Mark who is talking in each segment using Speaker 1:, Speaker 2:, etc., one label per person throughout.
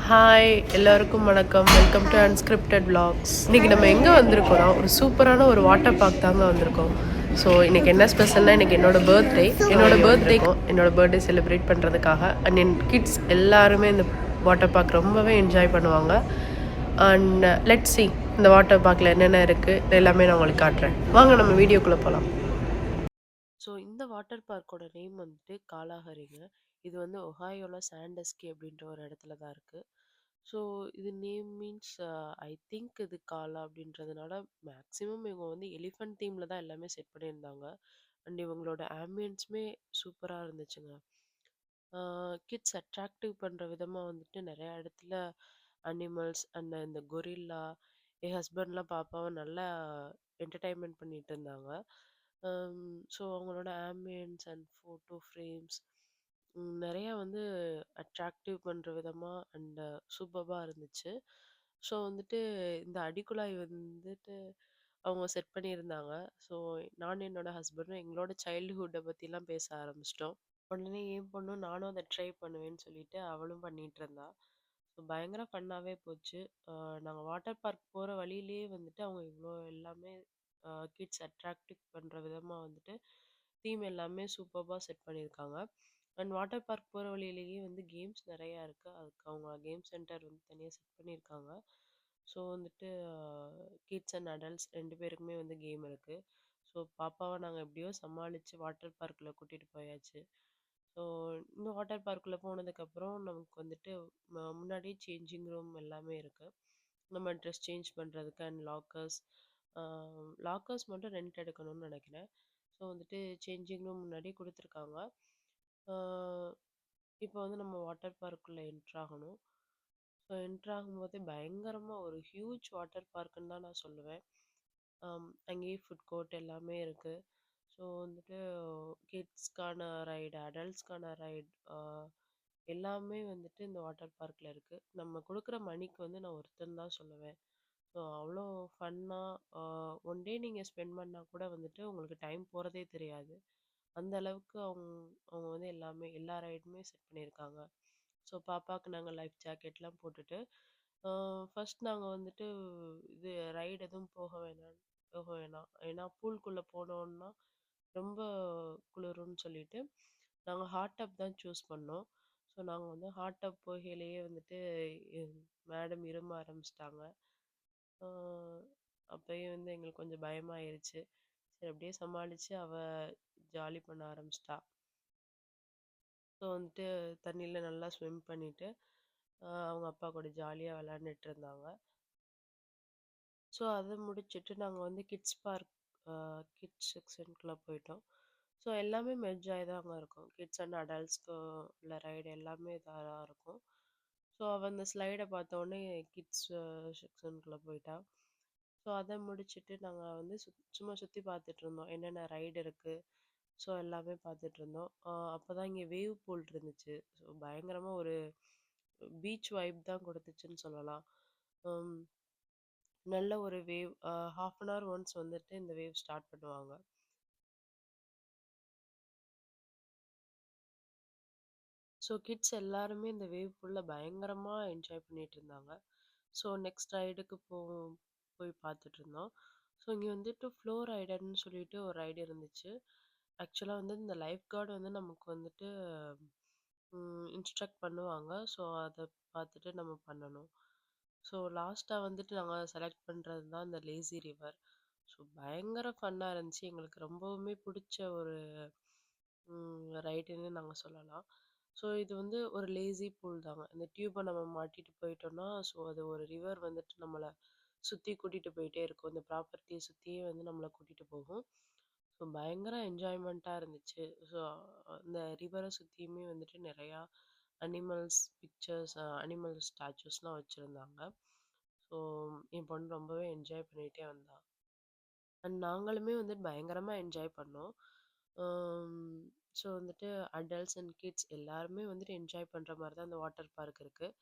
Speaker 1: Hi எல்லாருக்கும் வணக்கம். Welcome to unscripted vlogs. இன்னைக்கு நம்ம எங்கே வந்திருக்கோம்னா ஒரு சூப்பரான ஒரு வாட்டர் பார்க் தாங்க வந்திருக்கோம். ஸோ இன்னைக்கு என்ன ஸ்பெஷல்னா இன்னைக்கு என்னோட பர்த்டே செலிப்ரேட் பண்ணுறதுக்காக அண்ட் என் கிட்ஸ் எல்லாருமே இந்த வாட்டர் பார்க் ரொம்பவே என்ஜாய் பண்ணுவாங்க. அண்ட் லெட்ஸ் see இந்த வாட்டர் பார்க்கில் என்னென்ன இருக்குது எல்லாமே நான் உங்களுக்கு காட்டுறேன். வாங்க நம்ம வீடியோக்குள்ளே போகலாம். ஸோ இந்த வாட்டர் பார்க்கோட நேம் வந்துட்டு காலாஹரிங்க. இது வந்து ஒஹாயோல சாண்டஸ்கி அப்படின்ற ஒரு இடத்துல தான் இருக்குது. ஸோ இது நேம் மீன்ஸ் ஐ திங்க் இது காலா அப்படின்றதுனால மேக்ஸிமம் இவங்க வந்து எலிஃபண்ட் தீமில் தான் எல்லாமே செட் பண்ணியிருந்தாங்க. அண்ட் இவங்களோட ஆம்பியன்ஸுமே சூப்பராக இருந்துச்சுங்க. கிட்ஸ் அட்ராக்டிவ் பண்ணுற விதமாக வந்துட்டு நிறையா இடத்துல அனிமல்ஸ் அண்ட் இந்த கொரில்லா என் ஹஸ்பண்ட்லாம் பாப்பாவை நல்லா என்டர்டைன்மெண்ட் பண்ணிட்டு இருந்தாங்க. ஸோ அவங்களோட ஆம்பியன்ஸ் அண்ட் ஃபோட்டோ ஃப்ரேம்ஸ் நிறையா வந்து அட்ராக்டிவ் பண்ணுற விதமாக அண்ட் சூப்பராக இருந்துச்சு. ஸோ வந்துட்டு இந்த அடிக்குழாய் வந்துட்டு அவங்க செட் பண்ணியிருந்தாங்க. ஸோ நான் என்னோட ஹஸ்பண்டும் எங்களோட சைல்டுஹுட்டை பற்றிலாம் பேச ஆரம்பிச்சிட்டோம். உடனே என் பொண்ணும் நானும் அதை ட்ரை பண்ணுவேன்னு சொல்லிட்டு அவளும் பண்ணிட்டு இருந்தா. ஸோ பயங்கர ஃபன்னாகவே போச்சு. நாங்கள் வாட்டர் பார்க் போகிற வழியிலேயே வந்துட்டு அவங்க இவ்வளோ எல்லாமே கிட்ஸ் அட்ராக்டிவ் பண்ணுற விதமாக வந்துட்டு தீம் எல்லாமே சூப்பராக செட் பண்ணியிருக்காங்க. அண்ட் வாட்டர் பார்க் போகிற வழியிலேயே வந்து கேம்ஸ் நிறையா இருக்குது. அதுக்கு அவங்க கேம் சென்டர் வந்து தனியாக செட் பண்ணியிருக்காங்க. ஸோ வந்துட்டு கிட்ஸ் அண்ட் அடல்ட்ஸ் 2 பேருக்குமே வந்து கேம் இருக்குது. ஸோ பாப்பாவை நாங்கள் எப்படியோ சமாளித்து வாட்டர் பார்க்கில் கூட்டிகிட்டு போயாச்சு. ஸோ இந்த வாட்டர் பார்க்குள்ளே போனதுக்கப்புறம் நமக்கு வந்துட்டு முன்னாடியே சேஞ்சிங் ரூம் எல்லாமே இருக்குது. நம்ம ட்ரெஸ் சேஞ்ச் பண்ணுறதுக்கு அண்ட் லாக்கர்ஸ் மட்டும் ரெண்ட் எடுக்கணும்னு நினைக்கிறேன். ஸோ வந்துட்டு சேஞ்சிங் ரூம் முன்னாடியே கொடுத்துருக்காங்க. இப்போ வந்து நம்ம வாட்டர் பார்க்குள்ளே என்ட்ராகணும். ஸோ என்ட்ராகும்போதே பயங்கரமாக ஒரு ஹியூஜ் வாட்டர் பார்க்குன்னு தான் நான் சொல்லுவேன். அங்கேயே ஃபுட் கோர்ட் எல்லாமே இருக்குது. ஸோ வந்துட்டு கிட்ஸ்க்கான ரைடு அடல்ட்ஸ்க்கான ரைட் எல்லாமே வந்துட்டு இந்த வாட்டர் பார்க்கில் இருக்குது. நம்ம கொடுக்குற மணிக்கு வந்து நான் ஒருத்தன் தான் சொல்லுவேன். ஸோ அவ்வளோ ஃபன்னாக ஒன் டே நீங்கள் ஸ்பெண்ட் பண்ணால் கூட வந்துட்டு உங்களுக்கு டைம் போகிறதே தெரியாது. அந்த அளவுக்கு அவங்க வந்து எல்லா ரைடுமே செட் பண்ணியிருக்காங்க. ஸோ பாப்பாவுக்கு நாங்கள் லைஃப் ஜாக்கெட்லாம் போட்டுட்டு ஃபர்ஸ்ட் நாங்கள் வந்துட்டு இது ரைடு எதுவும் போக வேணாம் ஏன்னா பூல்குள்ளே போனோன்னா ரொம்ப குளிரும்னு சொல்லிட்டு நாங்கள் ஹாட் டப் தான் சூஸ் பண்ணோம். ஸோ நாங்கள் வந்து ஹாட் டப் போகையிலேயே வந்துட்டு மேடம் இரும ஆரம்பிச்சிட்டாங்க. அப்போயே வந்து எங்களுக்கு கொஞ்சம் பயமாயிருச்சு. சரி அப்படியே சமாளித்து அவள் ஜாலி பண்ண ஆரம்பிச்சிட்டா. ஸோ வந்துட்டு தண்ணியில் நல்லா ஸ்விம் பண்ணிவிட்டு அவங்க அப்பா கூட ஜாலியாக விளாண்டுட்டு இருந்தாங்க. ஸோ அதை முடிச்சுட்டு நாங்கள் வந்து கிட்ஸ் செக்ஷனுக்குள்ளே போயிட்டோம். ஸோ எல்லாமே மெர்ஜ் ஆகி தான் அங்கே இருக்கும். கிட்ஸ் அண்ட் அடல்ட்ஸ்க்கு உள்ள ரைடு எல்லாமே இதாக தான் இருக்கும். ஸோ அவள் அந்த ஸ்லைடை பார்த்தோன்னே கிட்ஸ் செக்ஷனுக்குள்ளே போயிட்டா. ஸோ அதை முடிச்சுட்டு நாங்கள் வந்து சும்மா சுற்றி பார்த்துட்டு இருந்தோம் என்னென்ன ரைடு இருக்குது. ஸோ எல்லாமே பார்த்துட்டு இருந்தோம். அப்போ தான் இங்கே வேவ் பூல் இருந்துச்சு. ஸோ பயங்கரமாக ஒரு பீச் வைப் தான் கொடுத்துச்சுன்னு சொல்லலாம். நல்ல ஒரு வேவ் 1/2 hour ஒன்ஸ் வந்துட்டு இந்த வேவ் ஸ்டார்ட் பண்ணுவாங்க. ஸோ கிட்ஸ் எல்லாருமே இந்த வேவ் ஃபுல்லாக பயங்கரமாக என்ஜாய் பண்ணிட்டு இருந்தாங்க. ஸோ நெக்ஸ்ட் ரைடுக்கு போய் பார்த்துட்டு இருந்தோம். ஸோ இங்கே வந்துட்டு ஃப்ளோ ரைடர்னு சொல்லிட்டு ஒரு ரைடு இருந்துச்சு. ஆக்சுவலாக வந்து இந்த லைஃப் கார்டு வந்து நமக்கு வந்துட்டு இன்ஸ்ட்ரக்ட் பண்ணுவாங்க. ஸோ அதை பார்த்துட்டு நம்ம பண்ணணும். ஸோ லாஸ்ட்டாக வந்துட்டு நாங்கள் செலக்ட் பண்ணுறது தான் இந்த லேசி ரிவர். ஸோ பயங்கர ஃபன்னாக இருந்துச்சு. எங்களுக்கு ரொம்பவுமே பிடிச்ச ஒரு ரைடுன்னு நாங்கள் சொல்லலாம். ஸோ இது வந்து ஒரு லேசி பூல் தாங்க. இந்த டியூப்பை நம்ம மாட்டிட்டு போயிட்டோம்னா ஸோ அது ஒரு ரிவர் வந்துட்டு நம்மளை சுற்றி கூட்டிகிட்டு போயிட்டே இருக்கும். இந்த ப்ராப்பர்ட்டியை சுற்றியே வந்து நம்மளை கூட்டிகிட்டு போகும். ஸோ பயங்கர என்ஜாய்மெண்ட்டாக இருந்துச்சு. ஸோ இந்த ரிவரை சுற்றியுமே வந்துட்டு நிறையா அனிமல் ஸ்டாச்சூஸ்லாம் வச்சுருந்தாங்க. ஸோ என் பொண்ணு ரொம்பவே என்ஜாய் பண்ணிகிட்டே வந்தா. அண்ட் நாங்களுமே வந்துட்டு பயங்கரமாக என்ஜாய் பண்ணோம். ஸோ வந்துட்டு அடல்ட்ஸ் அண்ட் கிட்ஸ் எல்லாருமே வந்துட்டு என்ஜாய் பண்ணுற மாதிரி தான் அந்த வாட்டர் பார்க் இருக்குது.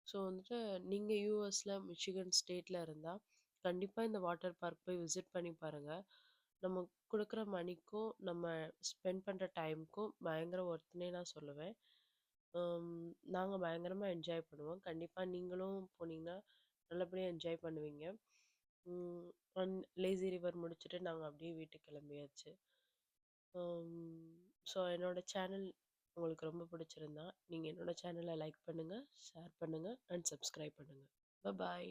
Speaker 1: ஸோ வந்துட்டு நீங்கள் யூஎஸில் மிச்சிகன் ஸ்டேட்டில் இருந்தால் கண்டிப்பாக இந்த வாட்டர் பார்க் போய் விசிட் பண்ணி பாருங்கள். நம்ம கொடுக்குற மணிக்கும் நம்ம ஸ்பெண்ட் பண்ணுற டைமுக்கும் பயங்கர ஒர்த்துனே நான் சொல்லுவேன். நாங்கள் பயங்கரமாக என்ஜாய் பண்ணுவோம். கண்டிப்பாக நீங்களும் போனீங்கன்னா நல்லபடியாக என்ஜாய் பண்ணுவீங்க. அண்ட் லேசி ரிவர் முடிச்சுட்டு நாங்கள் அப்படியே வீட்டுக்கு கிளம்பியாச்சு. ஸோ என்னோடய சேனல் உங்களுக்கு ரொம்ப பிடிச்சிருந்தா நீங்கள் என்னோடய சேனலை லைக் பண்ணுங்கள், ஷேர் பண்ணுங்கள் அண்ட் சப்ஸ்கிரைப் பண்ணுங்கள். பாய்.